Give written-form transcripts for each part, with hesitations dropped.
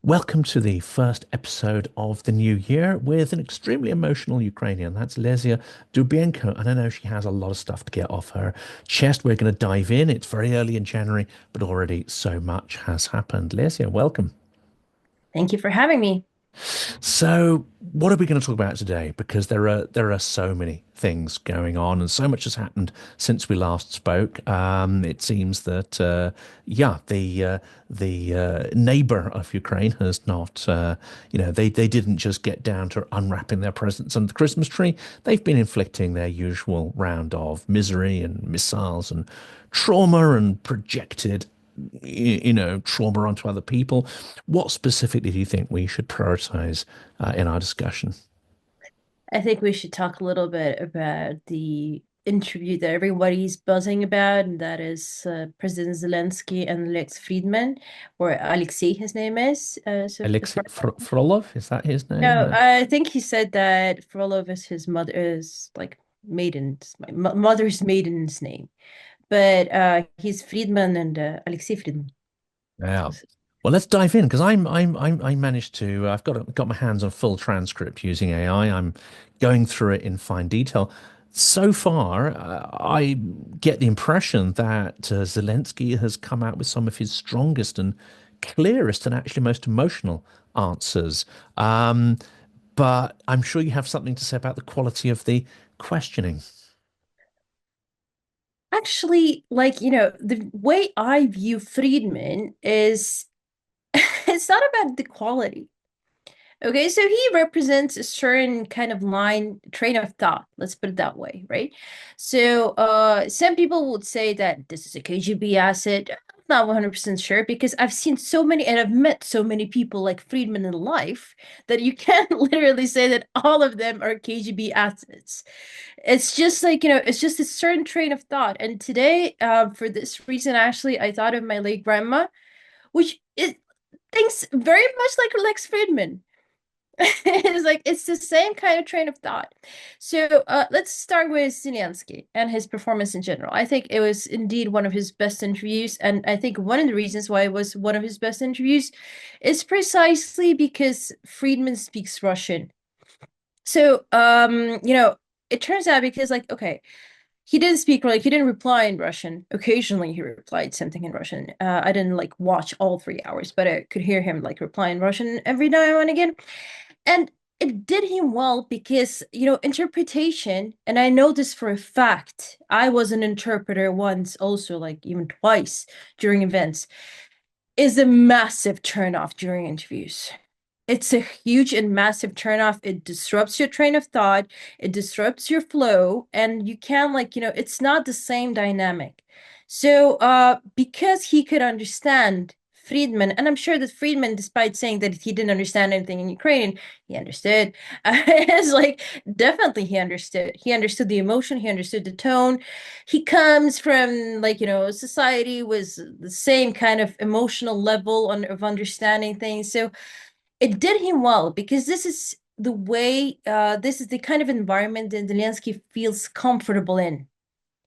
Welcome to the first episode of the new year with an extremely emotional Ukrainian. That's Lesia Dubenko, and I know she has a lot of stuff to get off her chest. We're going to dive in. It's very early in January, but already so much has happened. Lesia, welcome. Thank you for having me. So, what are we going to talk about today? Because there are so many things going on, and so much has happened since we last spoke. It seems that the neighbor of Ukraine has not, they didn't just get down to unwrapping their presents under the Christmas tree. They've been inflicting their usual round of misery and missiles and trauma and projected trauma onto other people. What specifically do you think we should prioritize in our discussion? I think we should talk a little bit about the interview that everybody's buzzing about, and that is President Zelenskyy and Lex Friedman, or Alexei, his name is. Alexei Frolov, is that his name? No, I think he said that Frolov is his mother's like my mother's maiden's name, but he's Friedman and Alexei Friedman. Yeah. Well, let's dive in because I managed to got my hands on full transcript using AI. I'm going through it in fine detail. So far, I get the impression that Zelensky has come out with some of his strongest and clearest and actually most emotional answers. But I'm sure you have something to say about the quality of the questioning. Actually, the way I view Friedman is it's not about the quality. Okay, so he represents a certain kind of train of thought, let's put it that way, right? So some people would say that this is a KGB asset. I'm not 100% sure because I've seen so many and I've met so many people like Friedman in life that you can't literally say that all of them are KGB assets. It's just it's just a certain train of thought. And today, for this reason, actually, I thought of my late grandma, which it thinks very much like Lex Friedman. It's like it's the same kind of train of thought. So let's start with Zelensky and his performance in general. I think it was indeed one of his best interviews, and I think one of the reasons why it was one of his best interviews is precisely because Friedman speaks Russian. So it turns out because okay, he didn't reply in Russian. Occasionally he replied something in Russian. I didn't like watch all 3 hours, but I could hear him like reply in Russian every now and again. And it did him well because, interpretation, and I know this for a fact. I was an interpreter once, also, like even twice during events, is a massive turnoff during interviews. It's a huge and massive turnoff. It disrupts your train of thought, it disrupts your flow, and you can it's not the same dynamic. So because he could understand Friedman, and I'm sure that Friedman, despite saying that he didn't understand anything in Ukrainian, he understood. It's like definitely he understood. He understood the emotion, he understood the tone. He comes from a society with the same kind of emotional level of understanding things. So it did him well because this is the kind of environment that Zelensky feels comfortable in.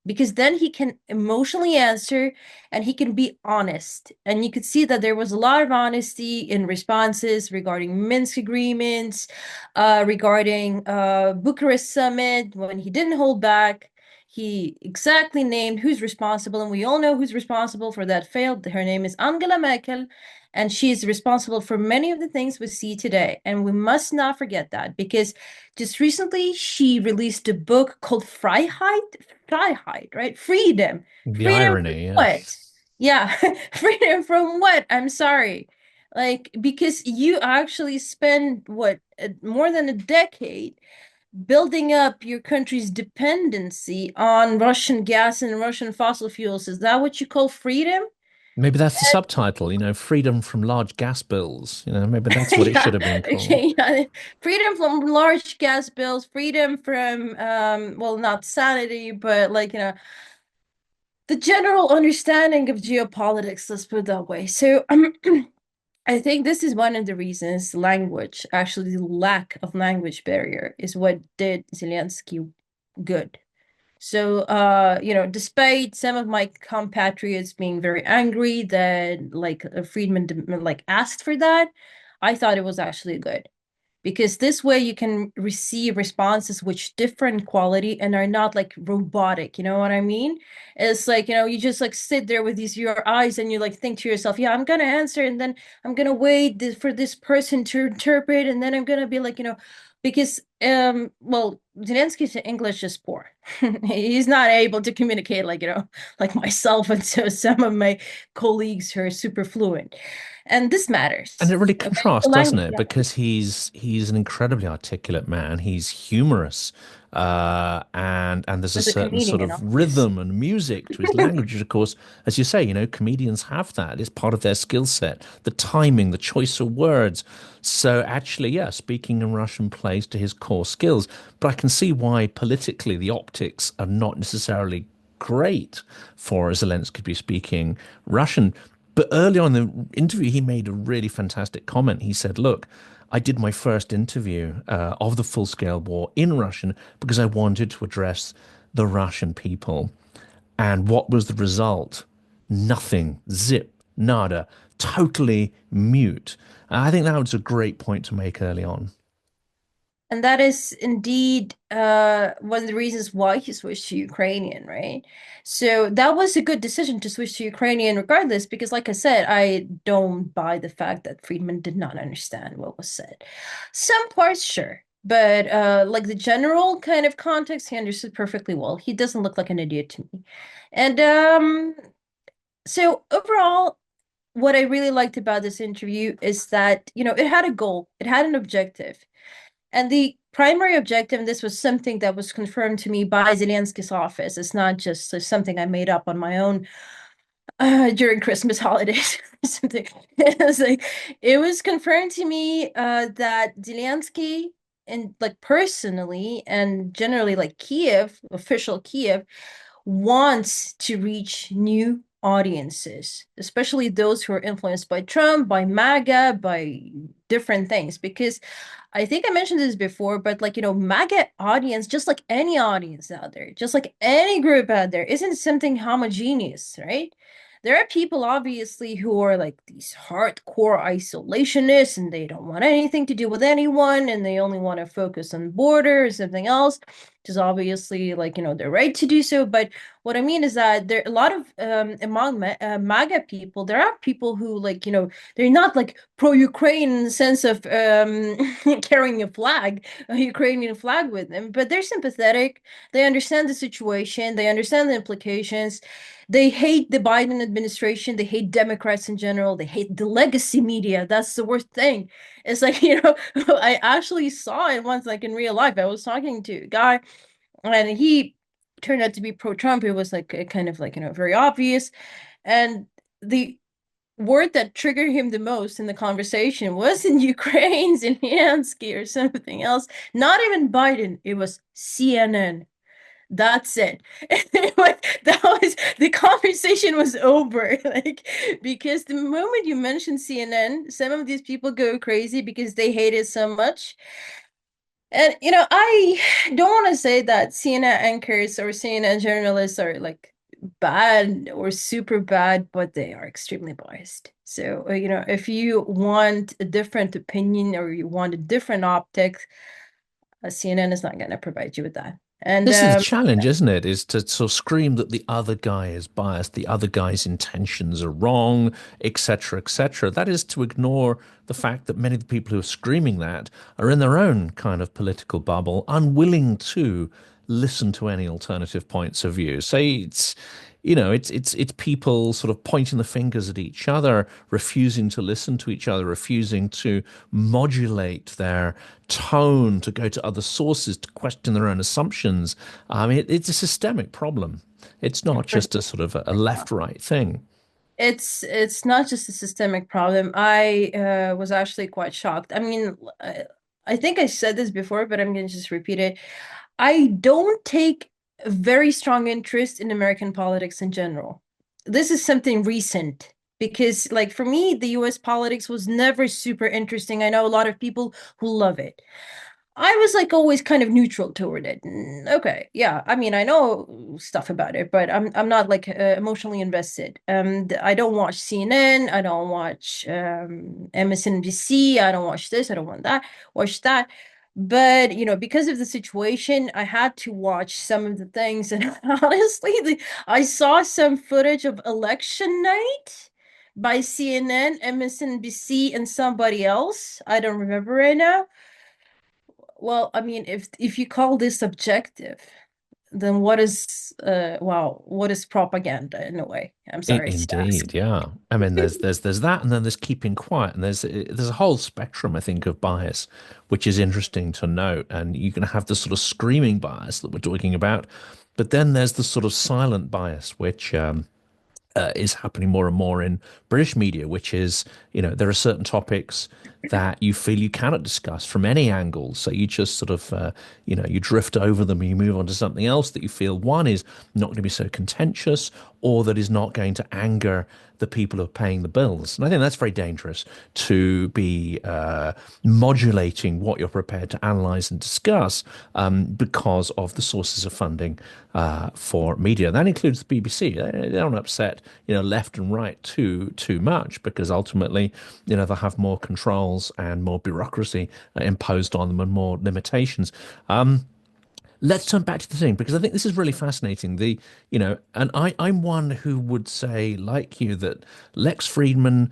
Because then he can emotionally answer and he can be honest. And you could see that there was a lot of honesty in responses regarding Minsk agreements, regarding Bucharest summit, when he didn't hold back. He exactly named who's responsible, and we all know who's responsible for that failed. Her name is Angela Merkel, and she is responsible for many of the things we see today. And we must not forget that because just recently she released a book called Freiheit, right? Freedom. The Freedom from irony, yeah. what? Yeah, freedom from what? I'm sorry. Like, because you actually spend what, more than a decade building up your country's dependency on Russian gas and Russian fossil fuels. Is that what you call freedom? Maybe that's the subtitle, freedom from large gas bills. Maybe that's what it should Yeah, have been called. okay. Yeah. Freedom from large gas bills, freedom from well, not sanity, but the general understanding of geopolitics, let's put it that way. So I think this is one of the reasons language, actually the lack of language barrier is what did Zelensky good. So despite some of my compatriots being very angry that Friedman asked for that, I thought it was actually good because this way you can receive responses which different quality and are not like robotic, you know what I mean? It's like, you just like sit there with these your eyes and you like think to yourself, yeah, I'm gonna answer and then I'm gonna wait for this person to interpret and then I'm gonna be like, because well, Zelensky's English is poor. He's not able to communicate like, like myself and so some of my colleagues who are super fluent. And this And matters. it really Okay. contrasts, The doesn't language, it? yeah. Because he's an incredibly articulate man. He's humorous, and there's a As a certain sort comedian, of obviously. rhythm and music to his language. Which, of course, as you say, comedians have that. It's part of their skill set. The timing, the choice of words. So actually, yeah, speaking in Russian plays to his core skills. But I can see why politically the optics are not necessarily great for Zelensky to be speaking Russian. But early on in the interview, he made a really fantastic comment. He said, "Look, I did my first interview of the full-scale war in Russian because I wanted to address the Russian people. And what was the result? Nothing. Zip. Nada. Totally mute." I think that was a great point to make early on. And that is indeed one of the reasons why he switched to Ukrainian, right? So that was a good decision to switch to Ukrainian regardless, because like I said, I don't buy the fact that Friedman did not understand what was said. Some parts, sure. But like the general kind of context, he understood perfectly well. He doesn't look like an idiot to me. And so overall, what I really liked about this interview is that, it had a goal, it had an objective. And the primary objective, and this was something that was confirmed to me by Zelensky's office, it's not just something I made up on my own during Christmas holidays or something. It was confirmed to me that Zelensky and like personally and generally like Kiev, official Kiev, wants to reach new audiences, especially those who are influenced by Trump, by MAGA, by different things. Because I think I mentioned this before, but like, MAGA audience, just like any audience out there, just like any group out there, isn't something homogeneous, right? There are people obviously who are like these hardcore isolationists and they don't want anything to do with anyone and they only want to focus on border or something else, which is obviously like, their right to do so. But what I mean is that there are a lot of among MAGA people, there are people who like, they're not like pro-Ukraine in the sense of carrying a Ukrainian flag with them, but they're sympathetic. They understand the situation. They understand the implications. They hate the Biden administration. They hate Democrats in general. They hate the legacy media. That's the worst thing. It's like, I actually saw it once, like in real life. I was talking to a guy and he turned out to be pro-Trump. It was like kind of like, very obvious. And the word that triggered him the most in the conversation wasn't Ukraine, Zelensky, or something else. Not even Biden. It was CNN. That's it. That was the conversation was over. Like because the moment you mention CNN, some of these people go crazy because they hate it so much. And I don't want to say that CNN anchors or CNN journalists are like bad or super bad, but they are extremely biased. So, if you want a different opinion or you want a different optics, CNN is not going to provide you with that. And This is the challenge, isn't it? Is to sort of scream that the other guy is biased, the other guy's intentions are wrong, etc., etc. That is to ignore the fact that many of the people who are screaming that are in their own kind of political bubble, unwilling to listen to any alternative points of view. Say it's people sort of pointing the fingers at each other, refusing to listen to each other, refusing to modulate their tone, to go to other sources, to question their own assumptions. I mean, it's a systemic problem. It's not just a sort of a left-right thing. it's not just a systemic problem. I was actually quite shocked. I mean, I think I said this before, but I'm going to just repeat it. I don't take a very strong interest in American politics in general. This is something recent because, like, for me, the US politics was never super interesting. I know a lot of people who love it. I was like always kind of neutral toward it. Okay, yeah. I mean, I know stuff about it, but I'm not like emotionally invested. I don't watch CNN. I don't watch MSNBC. I don't watch this. I don't want that. Watch that. But because of the situation, I had to watch some of the things, and honestly, I saw some footage of election night by CNN, MSNBC, and somebody else. I don't remember right now. Well, I mean, if you call this objective, then what is propaganda in a way? I'm sorry to ask. Indeed, yeah. I mean, there's that, and then there's keeping quiet, and there's a whole spectrum, I think, of bias, which is interesting to note. And you can have the sort of screaming bias that we're talking about, but then there's the sort of silent bias, which is happening more and more in British media, which is, there are certain topics that you feel you cannot discuss from any angle. So you just sort of, you drift over them and you move on to something else that you feel, one, is not going to be so contentious, or that is not going to anger the people who are paying the bills. And I think that's very dangerous, to be modulating what you're prepared to analyze and discuss, because of the sources of funding for media. That includes the BBC. They don't upset, left and right too much, because ultimately, they'll have more controls and more bureaucracy imposed on them, and more limitations. Let's turn back to the thing, because I think this is really fascinating. And I'm one who would say, like you, that Lex Fridman,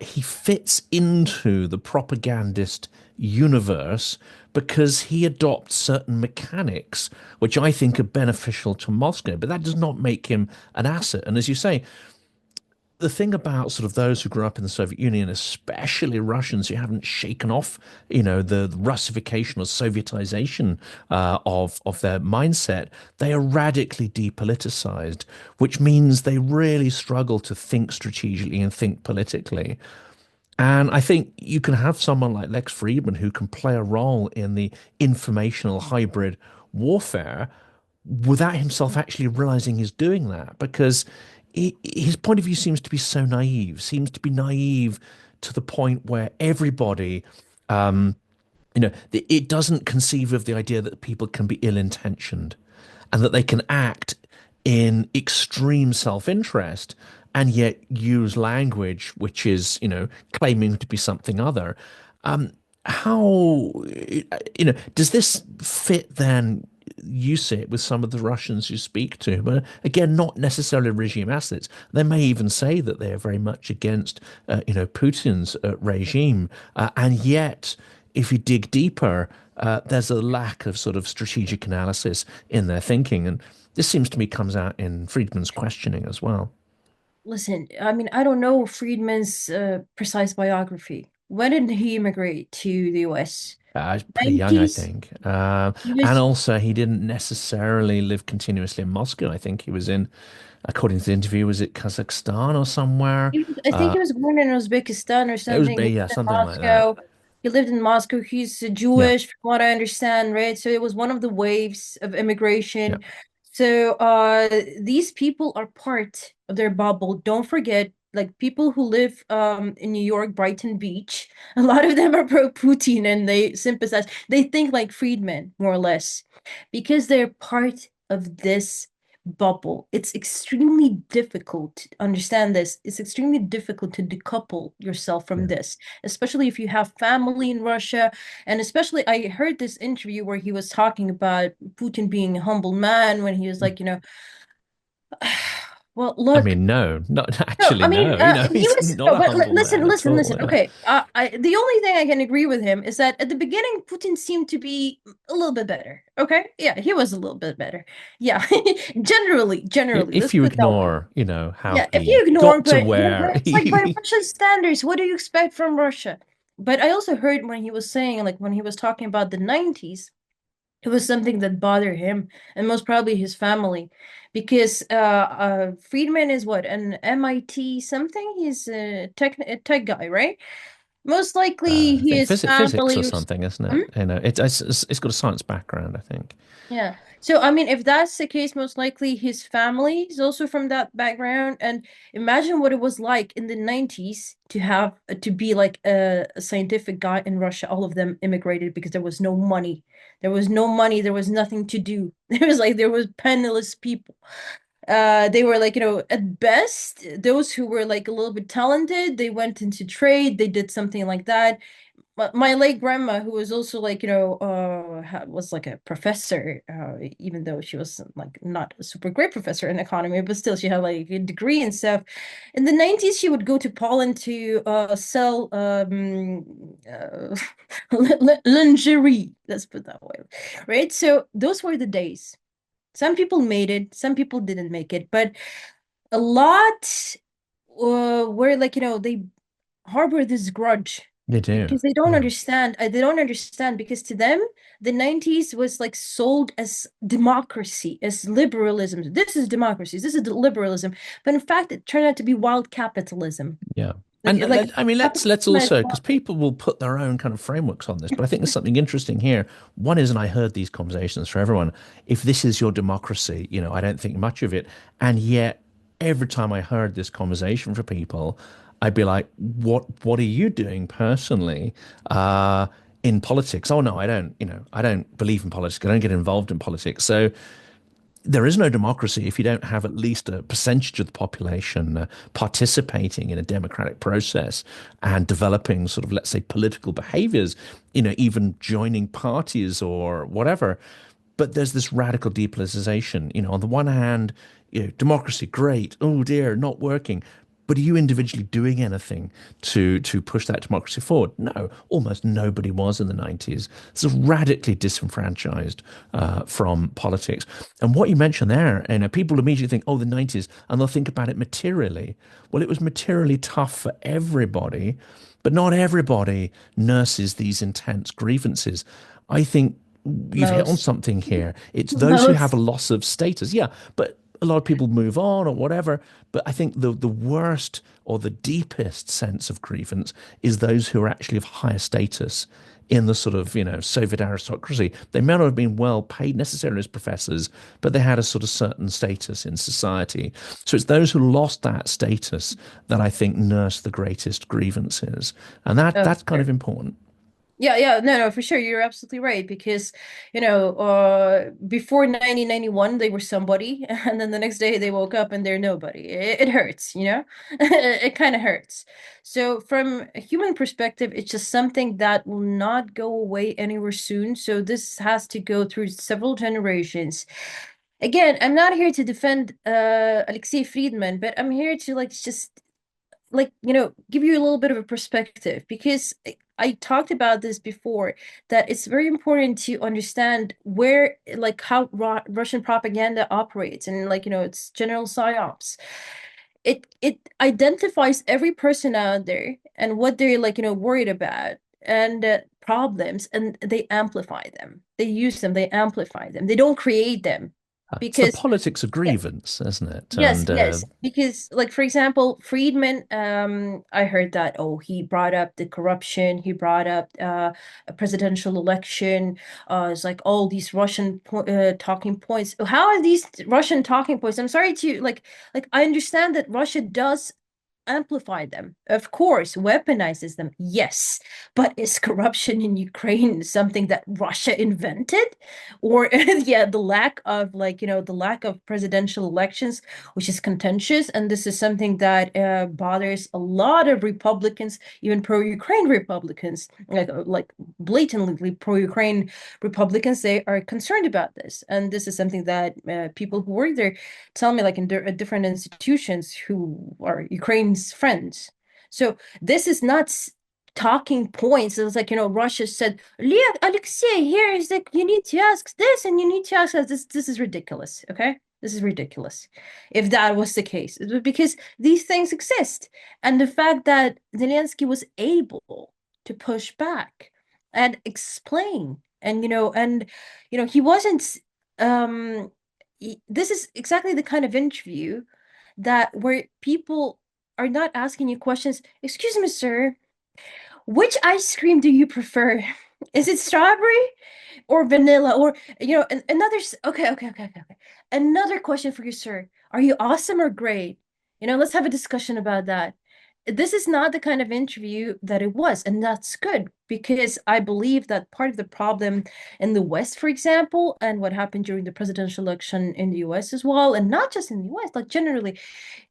he fits into the propagandist universe because he adopts certain mechanics which I think are beneficial to Moscow, but that does not make him an asset. And as you say, the thing about sort of those who grew up in the Soviet Union, especially Russians who haven't shaken off, the Russification or Sovietization of their mindset, they are radically depoliticized, which means they really struggle to think strategically and think politically. And I think you can have someone like Lex Fridman who can play a role in the informational hybrid warfare without himself actually realizing he's doing that, because his point of view seems to be so naive, seems to be naive to the point where everybody, it doesn't conceive of the idea that people can be ill-intentioned and that they can act in extreme self-interest and yet use language which is, claiming to be something other. How, does this fit then, you see it with some of the Russians you speak to, but again, not necessarily regime assets. They may even say that they are very much against, Putin's regime, and yet, if you dig deeper, there's a lack of sort of strategic analysis in their thinking, and this seems to me comes out in Friedman's questioning as well. Listen, I mean, I don't know Friedman's precise biography. When did he immigrate to the US? He's pretty young, I 90s? think. He And was also, he didn't necessarily live continuously in Moscow. I think he was in, according to the interview, was it Kazakhstan or somewhere? I think he was born in Uzbekistan or It was, something. He yeah, lived in something like that. Moscow. He lived in Moscow. He's Yeah, Jewish, from what I understand, right? So it was one of the waves of yeah. immigration. So these people are part of their bubble. Don't forget, like people who live in New York, Brighton Beach, a lot of them are pro-Putin and they sympathize. They think like Friedman, more or less, because they're part of this bubble. It's extremely difficult to understand this. It's extremely difficult to decouple yourself from Yeah. this, especially if you have family in Russia. And especially, I heard this interview where he was talking about Putin being a humble man when he was like, well, I look, mean, no, not no, actually, I mean, no. he He's was not no, a but humble listen, man at listen, all. listen. Yeah. Okay, the only thing I can agree with him is that at the beginning, Putin seemed to be a little bit better. Okay, yeah, he was a little bit better. Yeah, generally, let's If you put it that way. ignore, how Yeah, if you he ignore, got to but where it's like by he, Russian standards, what do you expect from Russia? But I also heard when he was saying, like when he was talking about the 90s, it was something that bothered him and most probably his family because Friedman is what, an MIT something? He's a tech guy, right? Most likely I think his physics family or was. something, isn't it? Hmm? You know, it's got a science background, I think. Yeah. So, I mean, if that's the case, most likely his family is also from that background. And imagine what it was like in the 90s to have to be like a scientific guy in Russia. All of them immigrated because there was no money. There was no money. There was nothing to do. There was penniless people. They were like, at best, those who were like a little bit talented, they went into trade, they did something like that. My late grandma, who was also like, was like a professor, even though she was like not a super great professor in economy, but still she had like a degree and stuff. In the 90s, she would go to Poland to sell lingerie, let's put it that way, right? So those were the days. Some people made it, some people didn't make it, but a lot were like, they harbor this grudge They do. because they don't Yeah. understand. They don't understand because to them, the 90s was like sold as democracy, as liberalism. This is democracy, this is liberalism. But in fact, it turned out to be wild capitalism. Yeah. Like, And like I mean, let's capitalism at also, because work. people will put their own kind of frameworks on this, but I think there's something interesting here. One is, and I heard these conversations for everyone, if this is your democracy, you know, I don't think much of it. And yet, every time I heard this conversation for people, I'd be like, what are you doing personally in politics? Oh no, I don't, you know, I don't believe in politics. I don't get involved in politics. So there is no democracy if you don't have at least a percentage of the population participating in a democratic process and developing sort of, let's say, political behaviors, you know, even joining parties or whatever. But there's this radical depoliticization. You know, on the one hand, you know, democracy, great. Oh dear, not working. But are you individually doing anything to push that democracy forward? No, almost nobody was in the 90s. So radically disenfranchised from politics. And what you mentioned there, you know, people immediately think, oh, the 90s, and they'll think about it materially. Well, it was materially tough for everybody, but not everybody nurses these intense grievances. I think you've hit on Most, something here. It's those who have a most. loss of status. Yeah, but a lot of people move on or whatever. But I think the worst or the deepest sense of grievance is those who are actually of higher status in the sort of, you know, Soviet aristocracy. They may not have been well paid necessarily as professors, but they had a sort of certain status in society. So it's those who lost that status that I think nurse the greatest grievances. And Oh, that's kind of important. yeah, yeah, no, no, for sure. You're absolutely right because, before 1991, they were somebody, and then the next day they woke up and they're nobody. It hurts, you know? It kind of hurts. So, from a human perspective, it's just something that will not go away anywhere soon. So, this has to go through several generations. Again, I'm not here to defend Alexei Friedman, but I'm here to like just like give you a little bit of a perspective because I talked about this before that it's very important to understand where like how Russian propaganda operates and like it's general psyops. It identifies every person out there and what they're like worried about and problems, and they amplify them, they use them, they amplify them, they don't create them It's the because politics of yeah. grievance, isn't it? Yes, And yes. Because, like, for example, Friedman, I heard that, oh, he brought up the corruption, he brought up a presidential election, it's like all these Russian po talking points. How are these Russian talking points? I'm sorry to like I understand that Russia does amplify them, of course, weaponizes them, yes. But is corruption in Ukraine something that Russia invented? Or yeah, the lack of the lack of presidential elections, which is contentious, and this is something that bothers a lot of Republicans, even pro-Ukraine Republicans, like blatantly pro-Ukraine Republicans. They are concerned about this, and this is something that people who work there tell me, like in different institutions who are Ukraine's friends. So this is not talking points. It was like, Russia said, Alexei, here is like, you need to ask this and you need to ask that. This is ridiculous. Okay. This is ridiculous. If that was the case, because these things exist. And the fact that Zelensky was able to push back and explain and, he wasn't, um, this is exactly the kind of interview that where people are not asking you questions. Excuse me, sir. Which ice cream do you prefer? Is it strawberry or vanilla? Or, another, okay. Another question for you, sir. Are you awesome or great? Let's have a discussion about that. This is not the kind of interview that it was, and that's good because I believe that part of the problem in the West, for example, and what happened during the presidential election in the US as well, and not just in the US, like generally,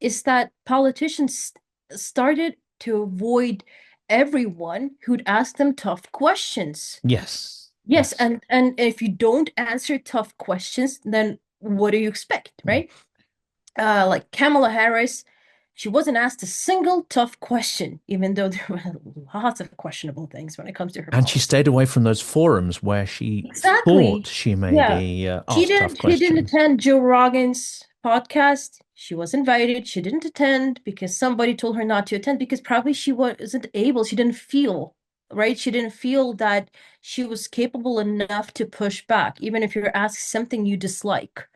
is that politicians started to avoid everyone who'd ask them tough questions. Yes, Yes, yes. and if you don't answer tough questions, then what do you expect, Mm. right? Like Kamala Harris, she wasn't asked a single tough question, even though there were lots of questionable things when it comes to her And she policy. stayed away from those forums where she thought Exactly. she may Yeah. be She asked tough didn't she didn't questions. attend Joe Rogan's podcast. She was invited. She didn't attend because somebody told her not to attend because probably she wasn't able. She didn't feel, right? She didn't feel that she was capable enough to push back, even if you're asked something you dislike.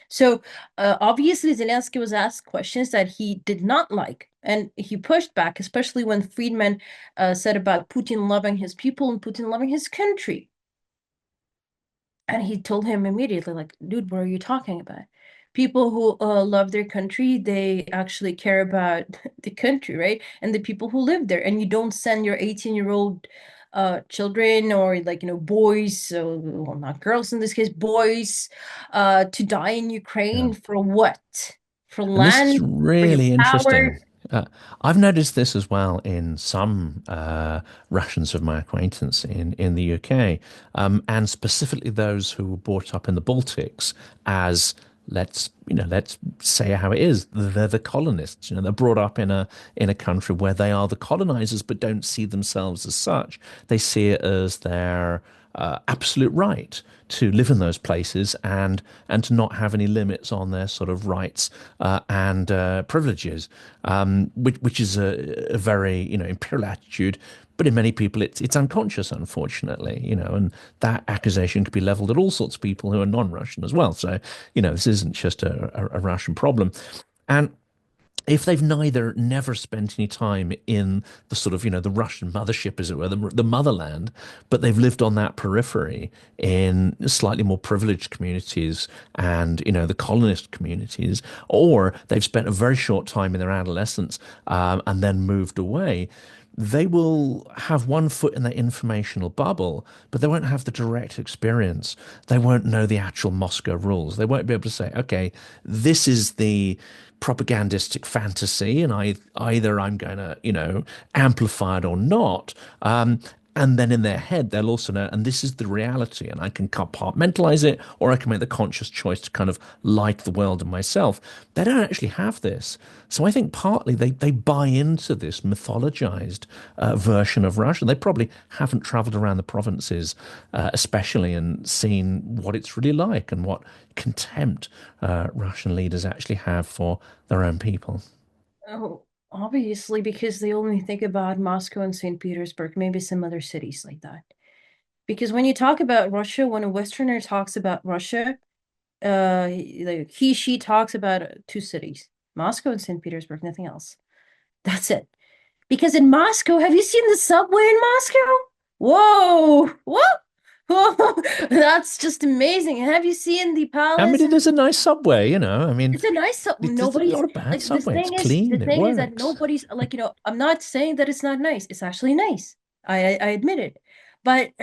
So obviously, Zelensky was asked questions that he did not like, and he pushed back, especially when Fridman said about Putin loving his people and Putin loving his country. And he told him immediately, like, dude, what are you talking about? People who love their country, they actually care about the country, right? And the people who live there. And you don't send your 18-year-old children or like, boys, so well, not girls in this case, boys, to die in Yeah. Ukraine for what? For And this is land, for your really interesting. power? Uh, I've noticed this as well in some Russians of my acquaintance in the UK, and specifically those who were brought up in the Baltics as let's say how it is. They're the colonists. They're brought up in a country where they are the colonizers, but don't see themselves as such. They see it as their absolute right to live in those places and to not have any limits on their sort of rights and privileges, which is a very imperial attitude. But in many people, it's unconscious, unfortunately, and that accusation could be leveled at all sorts of people who are non-Russian as well. So, this isn't just a Russian problem. And if they've never spent any time in the sort of, the Russian mothership, as it were, the motherland, but they've lived on that periphery in slightly more privileged communities and, the colonist communities, or they've spent a very short time in their adolescence and then moved away, they will have one foot in that informational bubble, but they won't have the direct experience. They won't know the actual Moscow rules. They won't be able to say, okay, this is the propagandistic fantasy, and either I'm going to, amplify it or not. And then in their head, they'll also know, and this is the reality, and I can compartmentalize it, or I can make the conscious choice to kind of light the world and myself. They don't actually have this. So I think partly they buy into this mythologized version of Russia. They probably haven't traveled around the provinces, especially, and seen what it's really like and what contempt Russian leaders actually have for their own people. Oh, obviously, because they only think about Moscow and St. Petersburg, maybe some other cities like that. Because when you talk about Russia, when a Westerner talks about Russia, like she talks about two cities, Moscow and St. Petersburg, nothing else. That's it. Because in Moscow, have you seen the subway in Moscow? Whoa, what? Whoa, that's just amazing. And have you seen the I mean, palace? it is a nice subway, I mean, It's a nice sub. there's Nobody's not a bad like the subway. It's thing is the clean. It thing is that works. nobody's like I'm not saying that it's not nice. It's actually nice. I admit it. But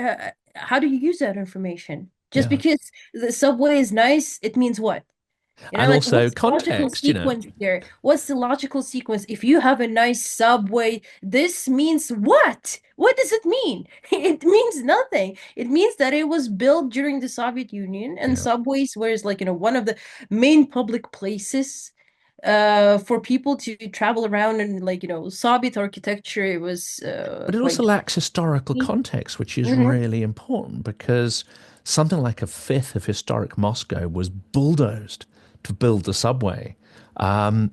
how do you use that information? Just Yeah. because the subway is nice, it means what? And Like also what's the logical context. sequence here? What's the logical sequence? If you have a nice subway, this means what? What does it mean? It means nothing. It means that it was built during the Soviet Union and Yeah. subways were like, one of the main public places for people to travel around and like, Soviet architecture. It was But it also quite. lacks historical context, which is Mhm. really important because something like a fifth of historic Moscow was bulldozed to build the subway.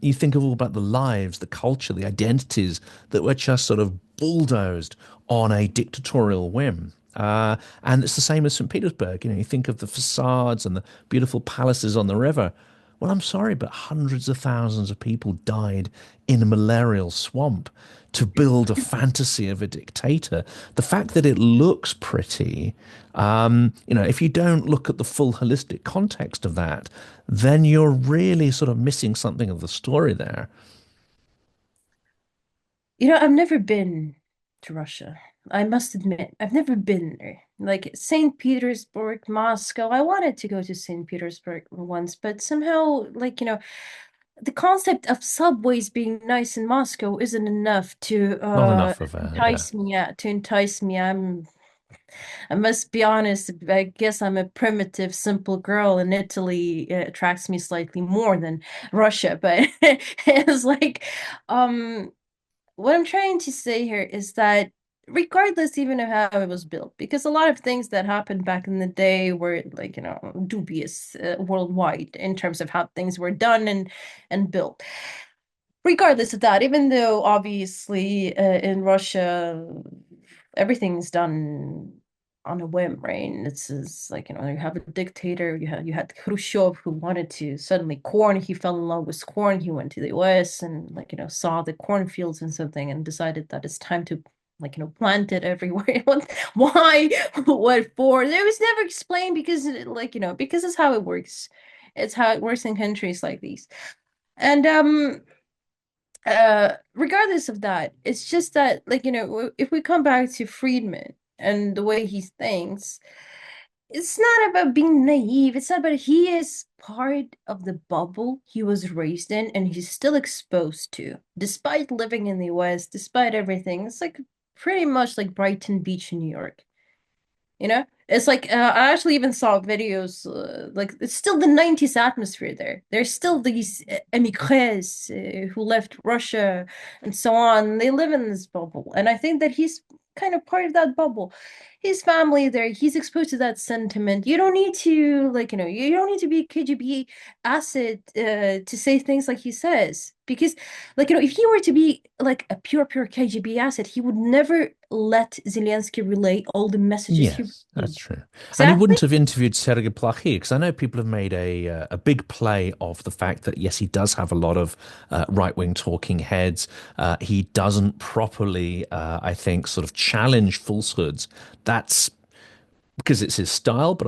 You think of all about the lives, the culture, the identities that were just sort of bulldozed on a dictatorial whim. And it's the same as St. Petersburg. You think of the facades and the beautiful palaces on the river. Well, I'm sorry, but hundreds of thousands of people died in a malarial swamp to build a fantasy of a dictator. The fact that it looks pretty, if you don't look at the full holistic context of that, then you're really sort of missing something of the story there. I've never been to Russia. I must admit, I've never been there. Like St. Petersburg, Moscow. I wanted to go to St. Petersburg once, but somehow, the concept of subways being nice in Moscow isn't enough to Not enough of yeah. entice me. Yeah, to entice me. I must be honest, I guess I'm a primitive, simple girl, and Italy attracts me slightly more than Russia. But it's like, um, what I'm trying to say here is that regardless even of how it was built, because a lot of things that happened back in the day were like, dubious worldwide in terms of how things were done and built. Regardless of that, even though obviously in Russia everything's done on a whim, right? And it's like, you have a dictator, you had Khrushchev who wanted to suddenly corn, he fell in love with corn, he went to the US and like, saw the cornfields and something and decided that it's time to like, plant it everywhere. Why? What for? It was never explained because because it's how it works. It's how it works in countries like these. And regardless of that, it's just that if we come back to Friedman and the way he thinks, it's not about being naive. It's not about he is part of the bubble he was raised in and he's still exposed to, despite living in the West, despite everything. It's like pretty much like Brighton Beach in New York. It's like I actually even saw videos like it's still the 90s atmosphere there. There's still these émigrés who left Russia and so on. They live in this bubble, and I think that he's kind of part of that bubble. His family there, he's exposed to that sentiment. You don't need to you don't need to be a KGB asset to say things like he says. Because if he were to be like a pure KGB asset, he would never let Zelensky relay all the messages he Yes, that's received. true. And he Exactly. wouldn't have interviewed Serhiy because I know people have made a big play of the fact that yes, he does have a lot of right-wing talking heads. He doesn't properly, I think, sort of challenge falsehoods. That's because it's his style, but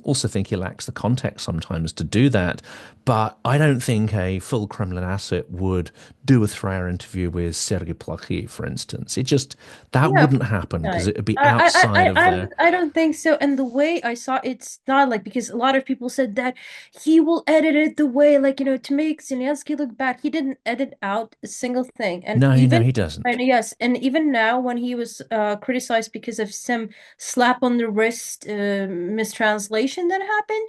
also think he lacks the context sometimes to do that. But I don't think a full Kremlin asset would do a 3 hour interview with Sergei Plakhy, for instance. That Yeah, wouldn't happen because right. it would be outside of their. I don't think so. And the way I saw it's not like because a lot of people said that he will edit it the way to make Zelensky look bad. He didn't edit out a single thing. No, no, he doesn't. And yes, and even now when he was criticized because of some slap on the wrist mistranslation that happened,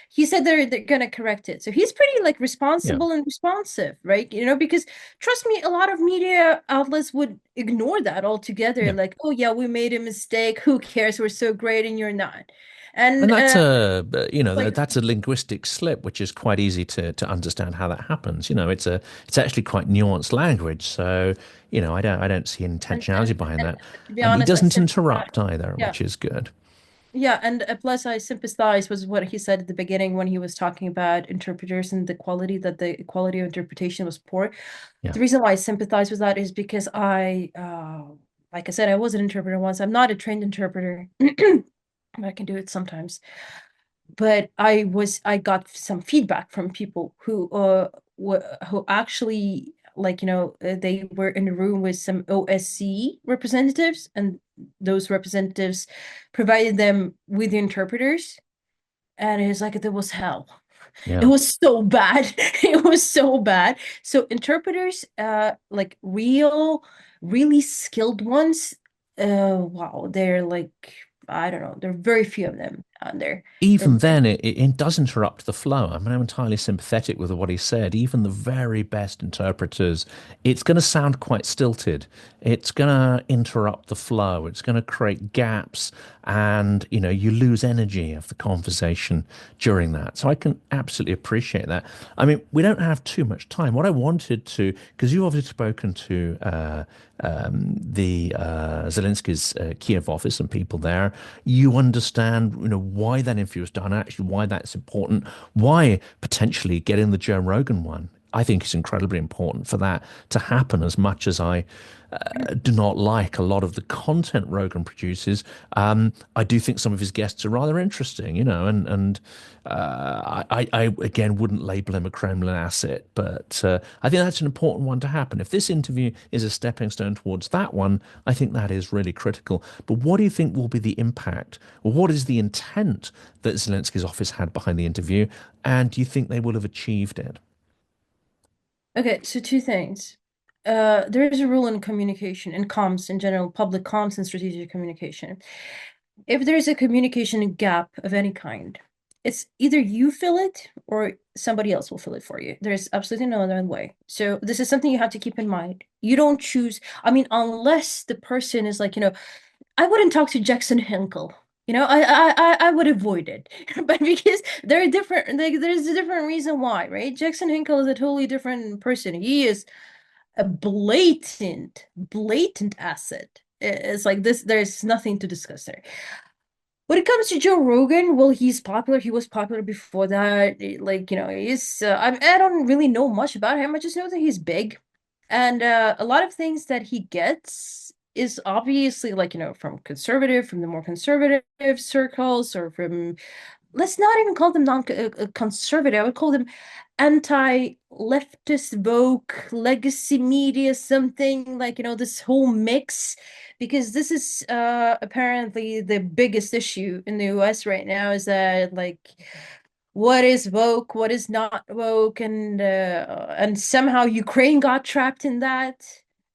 he said they're gonna correct it. So he's pretty Yeah, responsible and responsive, right? Because trust me, a lot of media outlets would ignore that altogether. yeah. Like, oh yeah, we made a mistake. Who cares? We're so great and you're not. And And that's like that's a linguistic slip, which is quite easy to understand how that happens. It's actually quite nuanced language. So, I don't see intentionality behind and that. to be And he honest, I doesn't sympathize. interrupt either, Yeah. which is good. Yeah, and plus I sympathize was what he said at the beginning when he was talking about interpreters and the quality of interpretation was poor. Yeah. The reason why I sympathize with that is because like I said, I was an interpreter once. I'm not a trained interpreter. I can do it sometimes. But I got some feedback from people who actually they were in a room with some OSCE representatives, and those representatives provided them with the interpreters, and it's like it was hell. It Yeah. was so bad. It was so bad. So interpreters, like really skilled ones, wow, they're like, I don't know, there are very few of them out there. Even And then, it does interrupt the flow. I mean, I'm entirely sympathetic with what he said. Even the very best interpreters, it's going to sound quite stilted. It's going to interrupt the flow. It's going to create gaps, and you lose energy of the conversation during that. So I can absolutely appreciate that. I mean, we don't have too much time. What I wanted to, because you've obviously spoken to the Zelensky's Kiev office and people there, you understand, why that interview was done, actually why that's important, why potentially getting the Joe Rogan one, I think is incredibly important for that to happen. As much as I do not like a lot of the content Rogan produces, I do think some of his guests are rather interesting, and I again wouldn't label him a Kremlin asset, but I think that's an important one to happen. If this interview is a stepping stone towards that one, I think that is really critical. But what do you think will be the impact, or what is the intent that Zelensky's office had behind the interview, and do you think they will have achieved it? Okay, so two things. There is a rule in communication, in comms in general, public comms and strategic communication. If there's a communication gap of any kind, it's either you fill it or somebody else will fill it for you. There's absolutely no other way. So this is something you have to keep in mind. You don't choose, I mean, unless the person is like, I wouldn't talk to Jackson Hinkle. I would avoid it, but because they're different, like there's a different reason why, right? Jackson Hinkle is a totally different person. He is a blatant asset. It's like this, there's nothing to discuss there. When it comes to Joe Rogan, well, he's popular. He was popular before that. Like, he's, I don't really know much about him. I just know that he's big. And a lot of things that he gets is obviously like, from the more conservative circles, or from, let's not even call them non-conservative. I would call them anti-leftist woke legacy media, something like, this whole mix, because this is apparently the biggest issue in the US right now, is that like what is woke, what is not woke, and somehow Ukraine got trapped in that.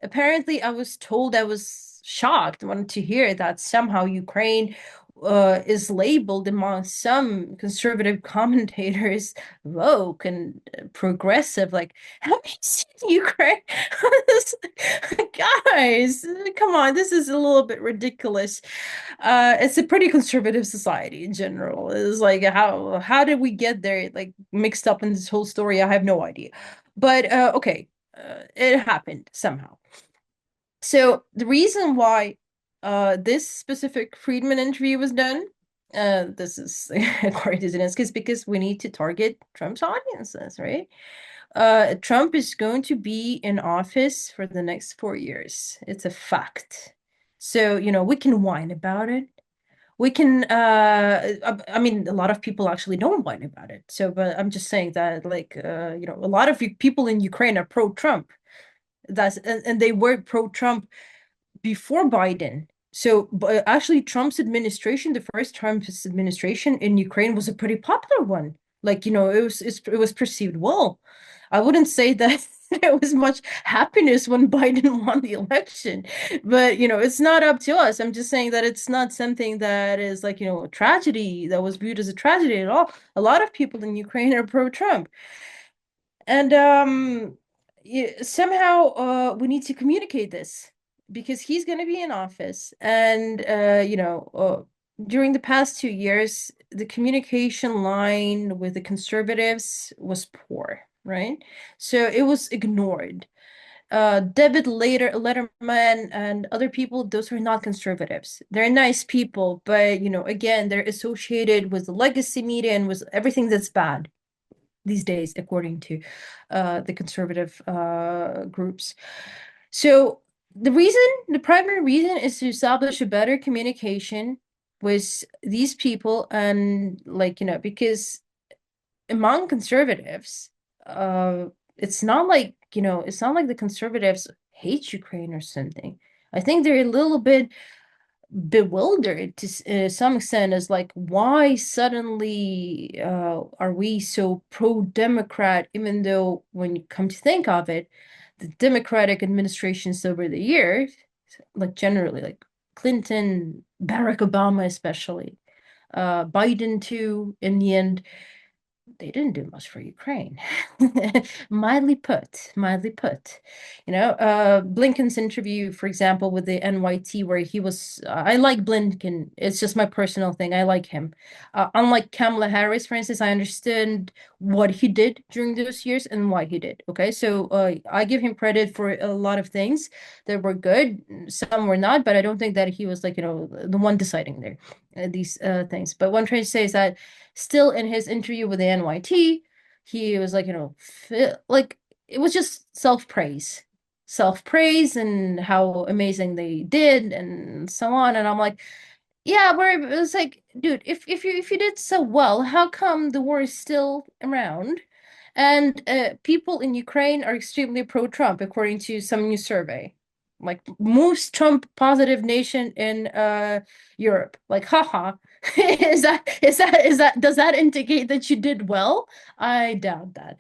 Apparently, I was told, I was shocked, wanted to hear that somehow Ukraine is labeled among some conservative commentators woke and progressive. Like, have you seen Ukraine? Guys, come on, this is a little bit ridiculous. It's a pretty conservative society in general. It's like how did we get there, like mixed up in this whole story? I have no idea. But okay, it happened somehow. So the reason why this specific Fridman interview was done, this is according to Zelenskyy, is because we need to target Trump's audiences, right? Trump is going to be in office for the next 4 years. It's a fact. So, we can whine about it. We can, I mean, a lot of people actually don't whine about it. So, but I'm just saying that, like, a lot of people in Ukraine are pro-Trump. And they were pro-Trump before Biden. So, but actually, Trump's administration, the first Trump's administration in Ukraine, was a pretty popular one. Like, it was perceived well. I wouldn't say that there was much happiness when Biden won the election, but it's not up to us. I'm just saying that it's not something that is like, a tragedy, that was viewed as a tragedy at all. A lot of people in Ukraine are pro-Trump. And somehow we need to communicate this, because he's going to be in office. And during the past 2 years, the communication line with the conservatives was poor, right? So it was ignored. Letterman and other people, those are not conservatives. They're nice people, but again, they're associated with the legacy media and with everything that's bad these days, according to the conservative groups. So the primary reason is to establish a better communication with these people, and like, because among conservatives, it's not like, it's not like the conservatives hate Ukraine or something. I think they're a little bit bewildered to some extent, as like, why suddenly are we so pro-Democrat, even though when you come to think of it, the Democratic administrations over the years, like generally, like Clinton, Barack Obama especially, Biden too, in the end, they didn't do much for Ukraine. Mildly put, mildly put. Blinken's interview, for example, with the NYT, where he was, I like Blinken. It's just my personal thing. I like him. Unlike Kamala Harris, for instance, I understand what he did during those years and why he did. Okay, so I give him credit for a lot of things that were good. Some were not, but I don't think that he was like, the one deciding there, these things. But what I'm trying to say is that still in his interview with the NYT, he was like, like it was just self-praise, self-praise and how amazing they did and so on. And I'm like, yeah, where it was like, dude, if you did so well, how come the war is still around? And people in Ukraine are extremely pro-Trump, according to some new survey. Like most Trump positive nation in Europe. Like, haha. Does that indicate that you did well? I doubt that.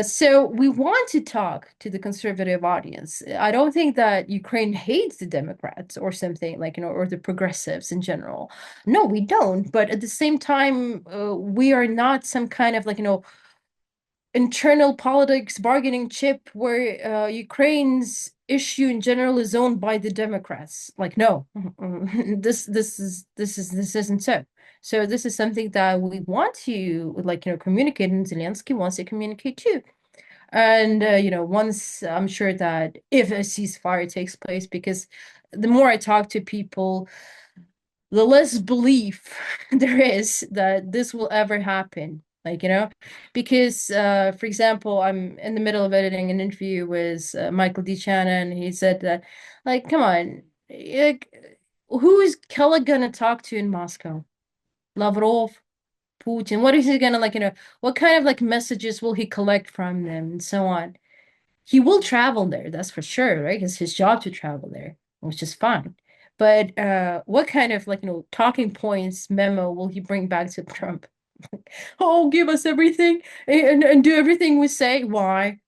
So we want to talk to the conservative audience. I don't think that Ukraine hates the Democrats or something like, or the progressives in general. No, we don't. But at the same time, we are not some kind of like, internal politics bargaining chip where Ukraine's issue in general is owned by the Democrats. Like, no, this isn't so. So this is something that we want to like, communicate, and Zelensky wants to communicate too. And once I'm sure that if a ceasefire takes place, because the more I talk to people, the less belief there is that this will ever happen. Like, because, for example, I'm in the middle of editing an interview with Michael D. Shannon, and he said that, like, come on, like, who is Kella gonna talk to in Moscow? Lavrov, Putin? What is he gonna, like, what kind of like messages will he collect from them and so on? He will travel there, that's for sure, right? It's his job to travel there, which is fine. But what kind of like, talking points memo will he bring back to Trump? Oh, give us everything and do everything we say. Why?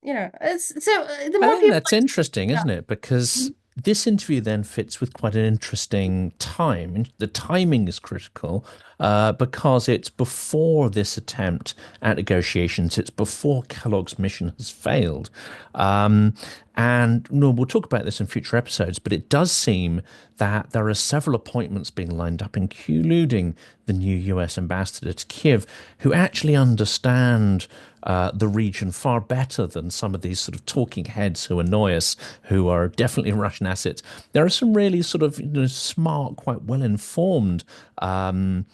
It's so the I more think people that's interesting, like, isn't it? Because this interview then fits with quite an interesting time. And the timing is critical because it's before this attempt at negotiations. It's before Kellogg's mission has failed. Um, and no, we'll talk about this in future episodes, but it does seem that there are several appointments being lined up, including the new US ambassador to Kiev, who actually understand the region far better than some of these sort of talking heads who annoy us, who are definitely Russian assets. There are some really sort of smart, quite well informed. They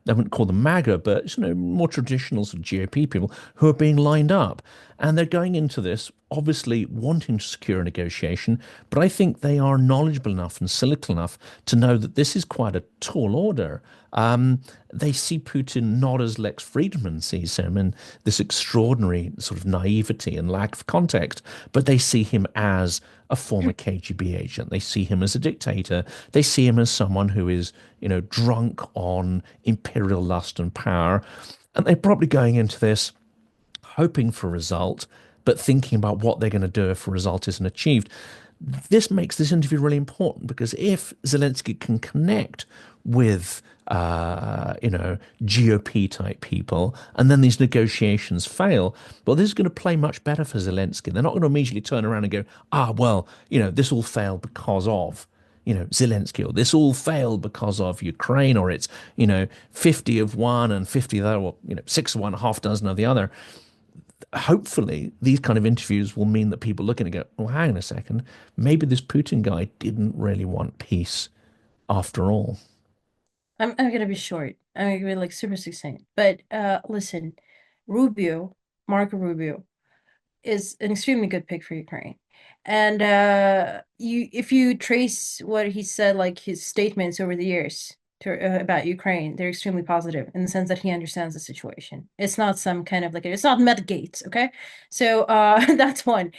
wouldn't call them MAGA, but more traditional sort of GOP people who are being lined up, and they're going into this obviously wanting to secure a negotiation. But I think they are knowledgeable enough and cynical enough to know that this is quite a tall order. They see Putin not as Lex Friedman sees him, and this extraordinary sort of naivety and lack of context, but they see him as a former KGB agent. They see him as a dictator. They see him as someone who is, drunk on imperial lust and power. And they're probably going into this hoping for a result, but thinking about what they're going to do if a result isn't achieved. This makes this interview really important because if Zelensky can connect with GOP type people, and then these negotiations fail, well, this is going to play much better for Zelensky. They're not going to immediately turn around and go, well, this all failed because of Zelensky, or this all failed because of Ukraine, or it's 50 of one and 50 of the other, or 6 of one, half dozen of the other. Hopefully these kind of interviews will mean that people look at it and go, well, hang on a second, maybe this Putin guy didn't really want peace after all. I'm gonna be short. I'm gonna be like super succinct. But listen, Rubio, Marco Rubio, is an extremely good pick for Ukraine. And if you trace what he said, like his statements over the years about Ukraine, they're extremely positive in the sense that he understands the situation. It's not some kind of like it's not Matt Gates, okay? So that's one.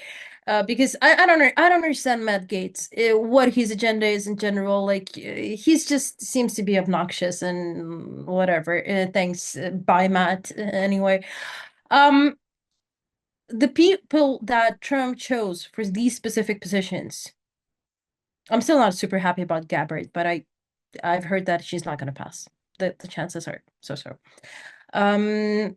Because I don't understand Matt Gates, what his agenda is in general. Like he's just seems to be obnoxious and whatever. Thanks, bye Matt. Anyway, um, the people that Trump chose for these specific positions, I'm still not super happy about Gabbard, but I've heard that she's not going to pass. the chances are so. Um,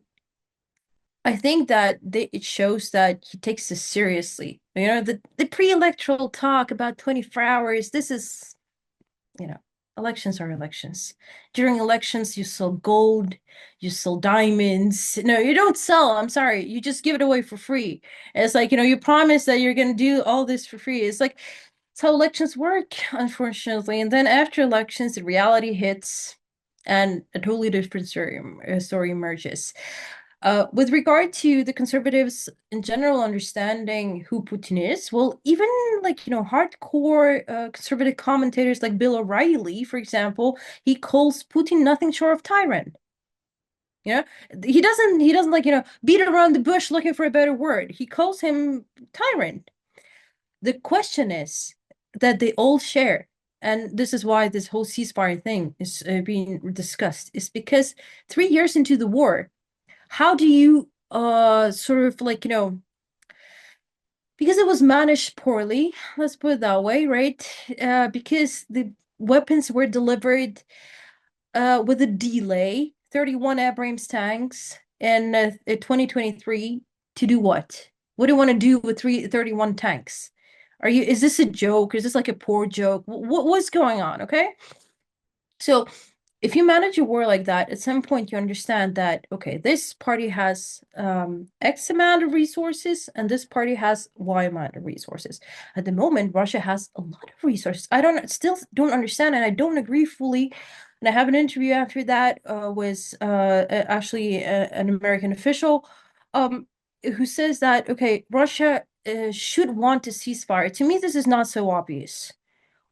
I think that it shows that he takes this seriously. You know, the pre-electoral talk about 24 hours, this is, you know, elections are elections. During elections, you sell gold, you sell diamonds. No, you don't sell, I'm sorry. You just give it away for free. And it's like, you know, you promise that you're going to do all this for free. It's like, it's how elections work, unfortunately. And then after elections, the reality hits and a totally different story emerges. With regard to the conservatives in general understanding who Putin is, well, even like, you know, hardcore conservative commentators like Bill O'Reilly, for example, he calls Putin nothing short of tyrant. You know, he doesn't like, you know, beat around the bush looking for a better word. He calls him tyrant. The question is that they all share, and this is why this whole ceasefire thing is being discussed, is because 3 years into the war, how do you sort of like, you know, because it was managed poorly, let's put it that way, right? Because the weapons were delivered with a delay, 31 Abrams tanks in 2023 to do what? What do you want to do with 31 tanks? Is this a joke? Is this like a poor joke? What's going on? Okay. So if you manage a war like that, at some point you understand that, okay, this party has X amount of resources and this party has Y amount of resources. At the moment, Russia has a lot of resources. I still don't understand, and I don't agree fully. And I have an interview after that with actually an American official who says that, okay, Russia should want a ceasefire. To me, this is not so obvious.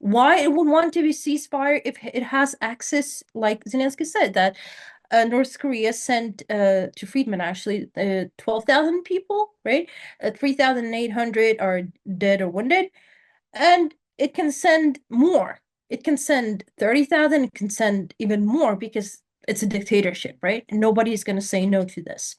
Why it would want to be ceasefire if it has access, like Zelenskyy said, that North Korea sent to Fridman actually 12,000 people, right? 3,800 are dead or wounded, and it can send more. It can send 30,000. It can send even more because it's a dictatorship, right? And nobody's going to say no to this.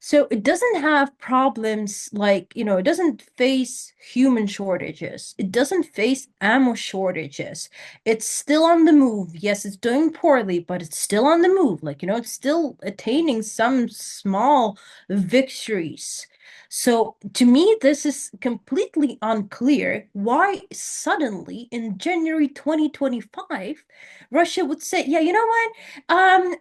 So it doesn't have problems like, you know, it doesn't face human shortages. It doesn't face ammo shortages. It's still on the move. Yes, it's doing poorly, but it's still on the move. Like, you know, it's still attaining some small victories. So to me, this is completely unclear why suddenly in January 2025, Russia would say, yeah, you know what?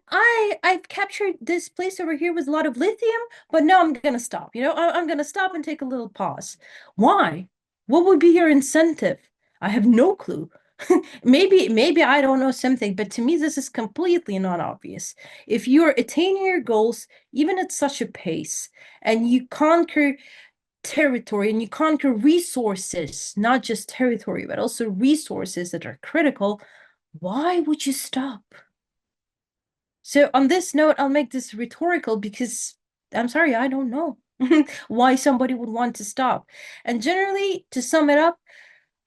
I've captured this place over here with a lot of lithium, but now I'm gonna stop. You know, I'm gonna stop and take a little pause. Why? What would be your incentive? I have no clue. Maybe I don't know something, but to me this is completely not obvious. If you're attaining your goals, even at such a pace, and you conquer territory and you conquer resources, not just territory, but also resources that are critical, why would you stop? So on this note, I'll make this rhetorical because I'm sorry, I don't know why somebody would want to stop. And generally, to sum it up,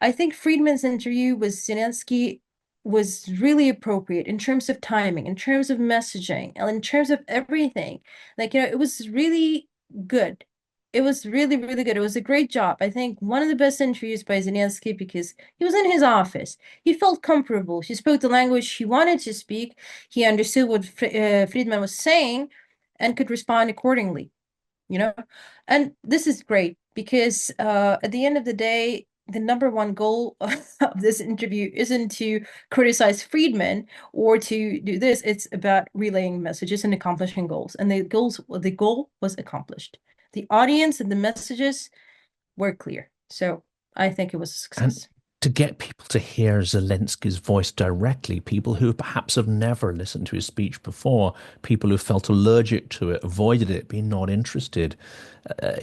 I think Fridman's interview with Zelenskyy was really appropriate in terms of timing, in terms of messaging, and in terms of everything. Like, you know, it was really good. It was really, really good. It was a great job. I think one of the best interviews by Zelenskyy because he was in his office. He felt comfortable. He spoke the language he wanted to speak. He understood what Fridman was saying and could respond accordingly, you know? And this is great because at the end of the day, the number one goal of this interview isn't to criticize Fridman or to do this. It's about relaying messages and accomplishing goals. And the goal was accomplished. The audience and the messages were clear. So I think it was a And success. to get people to hear Zelensky's voice directly, people who perhaps have never listened to his speech before, people who felt allergic to it, avoided it, been not interested,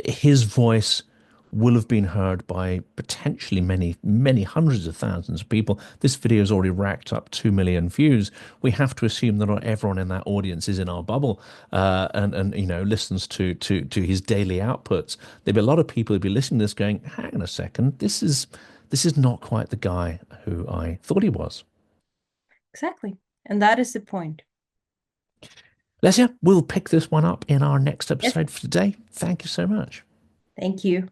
his voice will have been heard by potentially many, many hundreds of thousands of people. This video has already racked up 2 million views. We have to assume that not everyone in that audience is in our bubble and you know listens to his daily outputs. There'll be a lot of people who'll be listening to this going, hang on a second, this is not quite the guy who I thought he was. Exactly. And that is the point. Lesia, we'll pick this one up in our next Yes. episode for today. Thank you so much. Thank you.